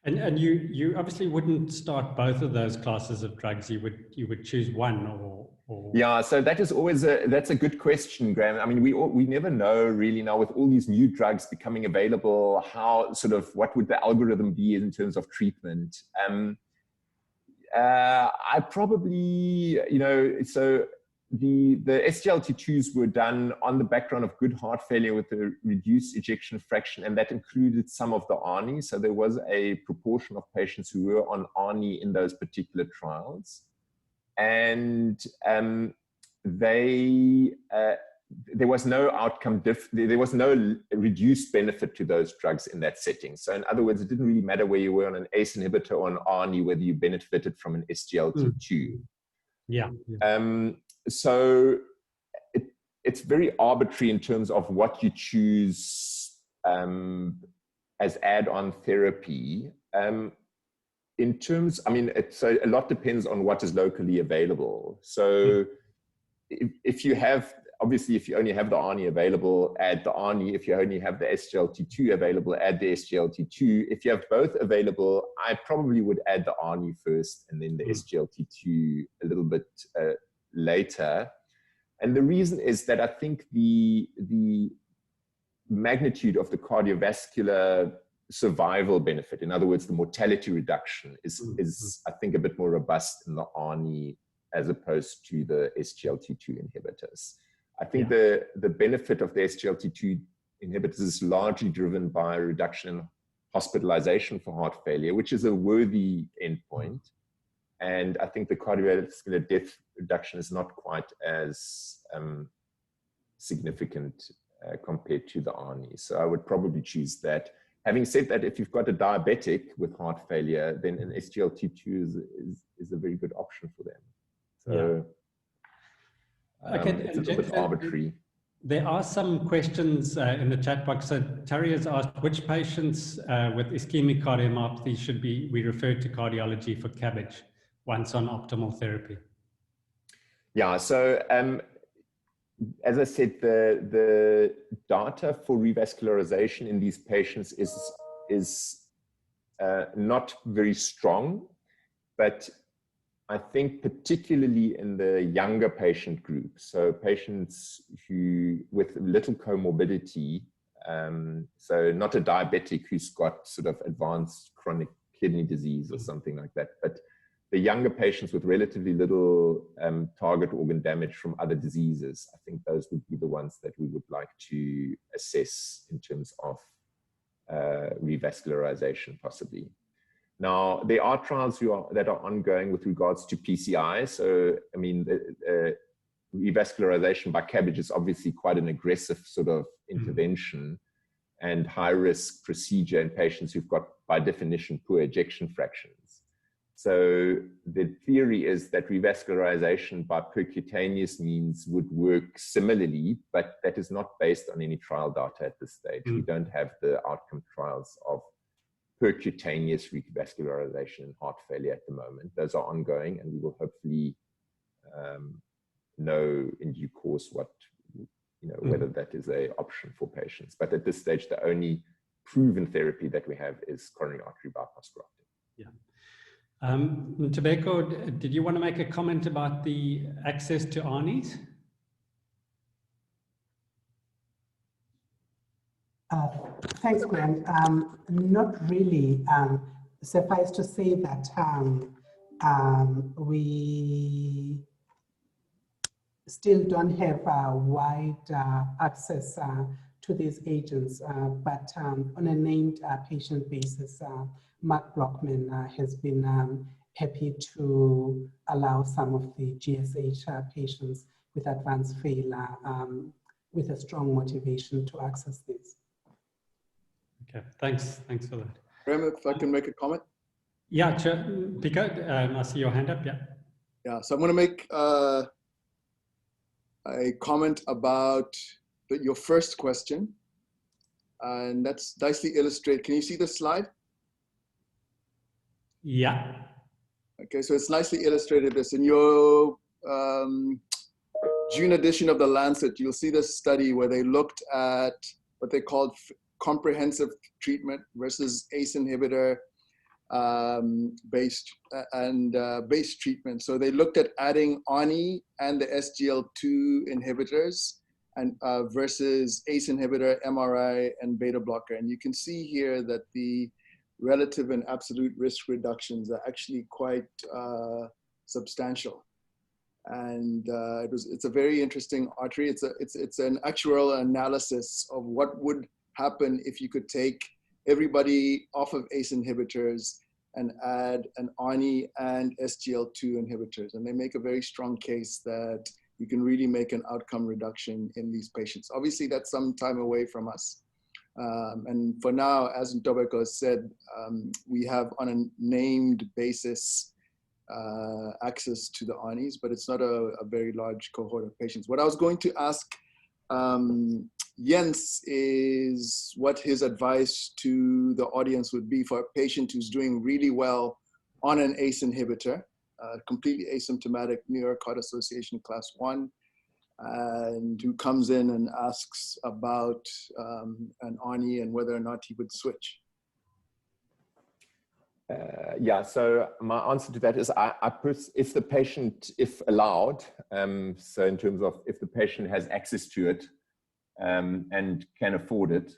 And you obviously wouldn't start both of those classes of drugs. You would choose one or... Yeah, so that is always that's a good question, Graham. I mean, we never know really now with all these new drugs becoming available, what would the algorithm be in terms of treatment? I probably, so the SGLT2s were done on the background of good heart failure with a reduced ejection fraction, and that included some of the ARNI. So there was a proportion of patients who were on ARNI in those particular trials. And there was no outcome, there was no reduced benefit to those drugs in that setting. So in other words, it didn't really matter where you were on an ACE inhibitor or an ARNI, whether you benefited from an SGLT2. Yeah. So it's very arbitrary in terms of what you choose as add-on therapy. In terms, so a lot depends on what is locally available. So if you have, obviously, if you only have the ARNI available, add the ARNI. If you only have the SGLT2 available, add the SGLT2. If you have both available, I probably would add the ARNI first and then the SGLT2 a little bit later. And the reason is that I think the magnitude of the cardiovascular survival benefit, in other words, the mortality reduction, is I think a bit more robust in the ARNI as opposed to the SGLT2 inhibitors. I think the benefit of the SGLT2 inhibitors is largely driven by a reduction in hospitalization for heart failure, which is a worthy endpoint. And I think the cardiovascular death reduction is not quite as significant compared to the ARNI. So I would probably choose that. Having said that, if you've got a diabetic with heart failure, then an SGLT2 is a very good option for them. So it's a little bit arbitrary. There are some questions in the chat box. So Terry has asked, which patients with ischemic cardiomyopathy should we refer to cardiology for CABG once on optimal therapy? Yeah, so as I said, the data for revascularization in these patients is not very strong, but I think particularly in the younger patient group, so patients with little comorbidity, So not a diabetic who's got sort of advanced chronic kidney disease or something like that, but the younger patients with relatively little target organ damage from other diseases. I think those would be the ones that we would like to assess in terms of revascularization, possibly. Now, there are trials that are ongoing with regards to PCI. So, I mean, revascularization by CABG is obviously quite an aggressive sort of intervention and high-risk procedure in patients who've got, by definition, poor ejection fractions. So the theory is that revascularization by percutaneous means would work similarly, but that is not based on any trial data at this stage. We don't have the outcome trials of percutaneous revascularization in heart failure at the moment. Those are ongoing, and we will hopefully know in due course what, whether that is an option for patients. But at this stage, the only proven therapy that we have is coronary artery bypass grafting. Yeah. Ntobeko, did you want to make a comment about the access to ARNIs? Thanks, Graham. Not really. Suffice to say that we still don't have wide access to these agents, but on a named patient basis, Mark Blockman has been happy to allow some of the GSH patients with advanced failure with a strong motivation to access this. Okay, thanks for that. Graham, if I can make a comment? Yeah, sure. Pika, I see your hand up, yeah. Yeah, so I'm going to make a comment about your first question, and that's nicely illustrated. Can you see the slide? Yeah. Okay, so it's nicely illustrated this. In your June edition of the Lancet, you'll see this study where they looked at what they called comprehensive treatment versus ACE inhibitor based treatment. So they looked at adding ARNI and the SGLT2 inhibitors and versus ACE inhibitor, MRI, and beta blocker. And you can see here that the relative and absolute risk reductions are actually quite substantial. And it's a very interesting artery. It's an actuarial analysis of what would happen if you could take everybody off of ACE inhibitors and add an ARNI and SGLT2 inhibitors. And they make a very strong case that you can really make an outcome reduction in these patients. Obviously, that's some time away from us. And for now, as Ntobeko said, we have on a named basis access to the ARNIs, but it's not a very large cohort of patients. What I was going to ask Jens is what his advice to the audience would be for a patient who's doing really well on an ACE inhibitor, completely asymptomatic New York Heart Association class 1, and who comes in and asks about an ARNI and whether or not he would switch. Yeah, so my answer to that is if the patient, if allowed, so in terms of if the patient has access to it and can afford it,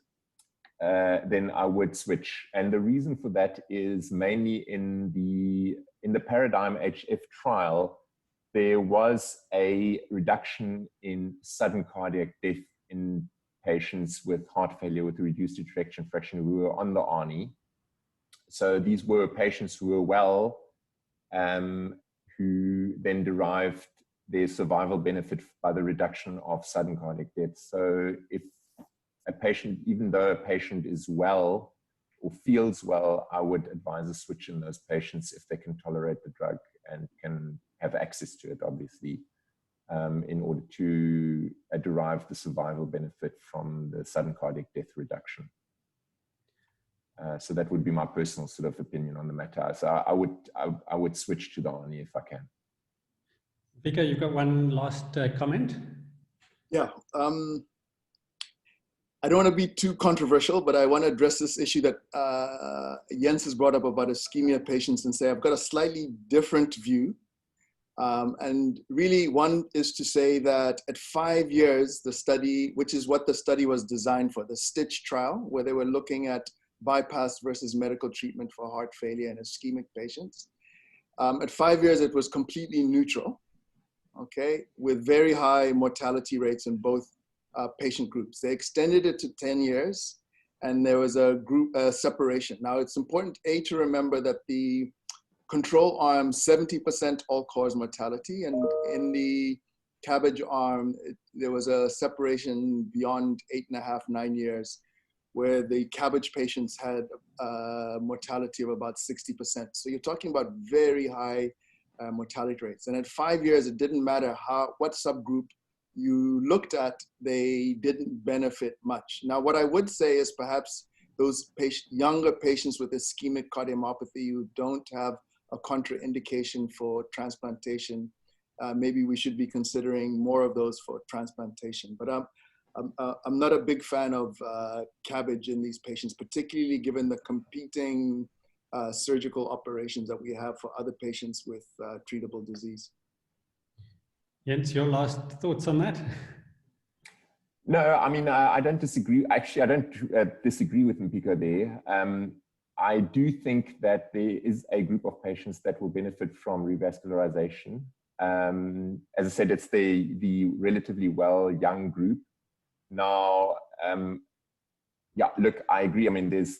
then I would switch. And the reason for that is mainly in the Paradigm HF trial, there was a reduction in sudden cardiac death in patients with heart failure with a reduced ejection fraction who were on the ARNI. So these were patients who were well, who then derived their survival benefit by the reduction of sudden cardiac death. So if a patient, even though a patient is well or feels well, I would advise a switch in those patients if they can tolerate the drug and can have access to it, obviously, in order to derive the survival benefit from the sudden cardiac death reduction. So that would be my personal sort of opinion on the matter. So I would switch to the ARNI if I can. Vika, you've got one last comment? Yeah. I don't want to be too controversial, but I want to address this issue that Jens has brought up about ischemia patients and say, I've got a slightly different view. And really, one is to say that at 5 years, the study, which is what the study was designed for, the STITCH trial, where they were looking at bypass versus medical treatment for heart failure in ischemic patients. At 5 years, it was completely neutral, okay, with very high mortality rates in both patient groups. They extended it to 10 years, and there was a group separation. Now, it's important, to remember that the control arm, 70% all-cause mortality, and in the CABG arm, there was a separation beyond 8.5, 9 years, where the CABG patients had a mortality of about 60%. So you're talking about very high mortality rates. And at 5 years, it didn't matter what subgroup you looked at, they didn't benefit much. Now, what I would say is perhaps those younger patients with ischemic cardiomyopathy who don't have a contraindication for transplantation, maybe we should be considering more of those for transplantation. But I'm not a big fan of CABG in these patients, particularly given the competing surgical operations that we have for other patients with treatable disease. Jens, your last thoughts on that? No, I mean, I don't disagree. Actually, I don't disagree with Mpiko there. I do think that there is a group of patients that will benefit from revascularization. As I said, it's the relatively well young group. Now, yeah, look, I agree. I mean, there's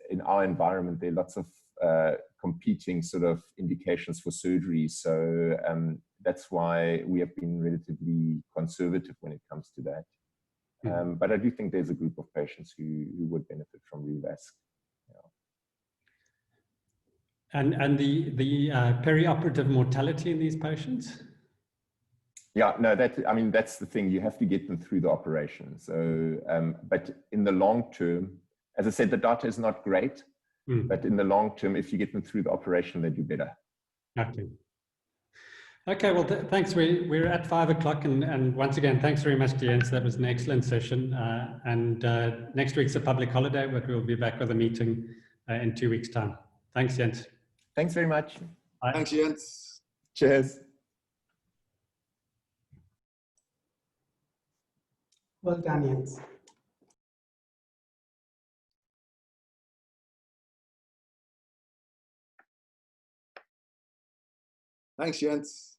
in our environment, there are lots of competing sort of indications for surgery. So that's why we have been relatively conservative when it comes to that. But I do think there's a group of patients who would benefit from revasc. And the perioperative mortality in these patients? Yeah, no, I mean, that's the thing. You have to get them through the operation. So, but in the long term, as I said, the data is not great, but in the long term, if you get them through the operation, they do better. Okay. Okay, well, thanks. We're at 5 o'clock, and once again, thanks very much, Jens. That was an excellent session. And next week's a public holiday, but we'll be back with a meeting in 2 weeks' time. Thanks, Jens. Thanks very much. Bye. Thanks, Jens. Cheers. Well done, Jens. Thanks, Jens.